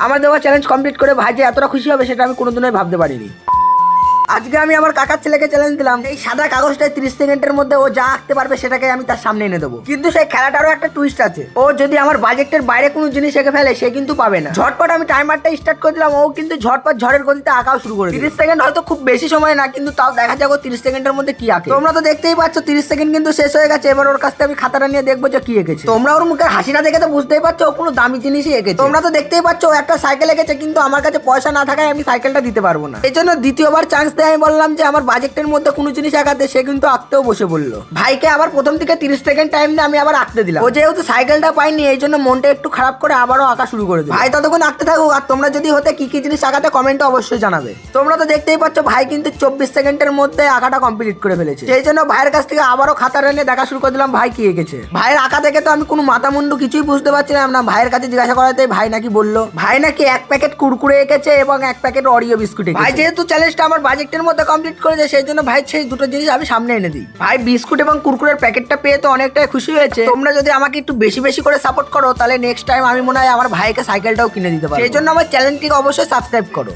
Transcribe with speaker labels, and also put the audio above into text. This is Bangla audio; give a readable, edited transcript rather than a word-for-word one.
Speaker 1: আমার দেওয়া চ্যালেঞ্জ কমপ্লিট করে ভাই যে এতটা খুশি হবে সেটা আমি কোনোদিনই ভাবতে পারিনি। আজকে আমি আমার কাকার ছেলেকে চ্যালেঞ্জ দিলাম, এই সাদা কাগজটায় 30 সেকেন্ডের মধ্যে ও যা আঁকতে পারবে সেটাকে আমি তার সামনে এনে দেবো। কিন্তু সেই খেলাটারও একটা টুইস্ট আছে, ও যদি আমার বাজেটের বাইরে কোনো জিনিস এঁকে ফেলে সে কিন্তু পাবে না। ঝটপট আমি টাইমারটা স্টার্ট করে দিলাম, ও কিন্তু ঝটপট ঝড়ের গতিতে আঁকাও শুরু করে 30 সেকেন্ড হয়তো খুব বেশি সময় না, কিন্তু তাও দেখা যাক ও 30 সেকেন্ডের মধ্যে কি আঁকে। তোমরা তো দেখতেই পাচ্ছ 30 সেকেন্ড কিন্তু শেষ হয়ে গেছে। এবার ওর কাছ থেকে আমি খাতাটা নিয়ে দেখবো যে কি এঁকেছে। তোমরা ওর মুখের হাসিটা দেখে তো বুঝতেই পারছো ও কোনো দামি জিনিসই এঁকেছে। তোমরা তো দেখতেই পাচ্ছ ও একটা সাইকেল এঁকেছে, কিন্তু আমার কাছে পয়সা না থাকায় আমি সাইকেলটা দিতে পারবো না। এই জন্য দ্বিতীয়বার চান্স দিয়ে আমি বললাম যে আমার বাজেটের মধ্যে কোনো জিনিস আঁকাতে, সে কিন্তু আঁকতেও বসে বললো। ভাইকে আবার প্রথম থেকে 30 সেকেন্ড টাইম দিয়ে আমি আবার আঁকতে দিলাম। ও যেহেতু সাইকেলটা পাইনি এই জন্য মনটা একটু খারাপ করে আবারও আঁকা শুরু করে দিল। ভাই ততক্ষণ আঁকতে থাকুক, আর তোমরা যদি হতে কি কি জিনিস আঁকাতে কমেন্টে অবশ্যই জানাবে। তোমরা তো দেখতেই পাচ্ছ ভাই কিন্তু 24 সেকেন্ডের মধ্যে আঁকাটা কমপ্লিট করে ফেলেছে। সেই জন্য ভাইয়ের কাছ থেকে আবারও খাতা এনে দেখা শুরু করে দিলাম ভাই কি এঁকেছে। ভাইয়ের আঁকা দেখে তো আমি কোনো মাথা মুন্ডু কিছুই বুঝতে পারছিলাম না। ভাইয়ের কাছে জিজ্ঞাসা করাতে ভাই নাকি বললো ভাই নাকি 1 প্যাকেট কুরকুরে এঁকেছে এবং 1 প্যাকেট অরিও বিস্কুট এঁকেছে। ভাই যেহেতু চ্যালেঞ্জটা আমার বাজেটের মধ্যে কমপ্লিট করেছে সেই জন্য ভাই সেই দুটো জিনিস আমি সামনে এনে দিই। ভাই বিস্কুট এবং কুরকুরের প্যাকেটটা পেয়ে তো অনেকটাই খুশি হয়েছে। তোমরা যদি আমাকে একটু বেশি বেশি করে সাপোর্ট করো তাহলে নেক্সট টাইম আমি মনে হয় আমার ভাইকে সাইকেলটাও কিনে দিতে পারবো। সেই জন্য আমার চ্যানেলটিকে অবশ্যই সাবস্ক্রাইব করো।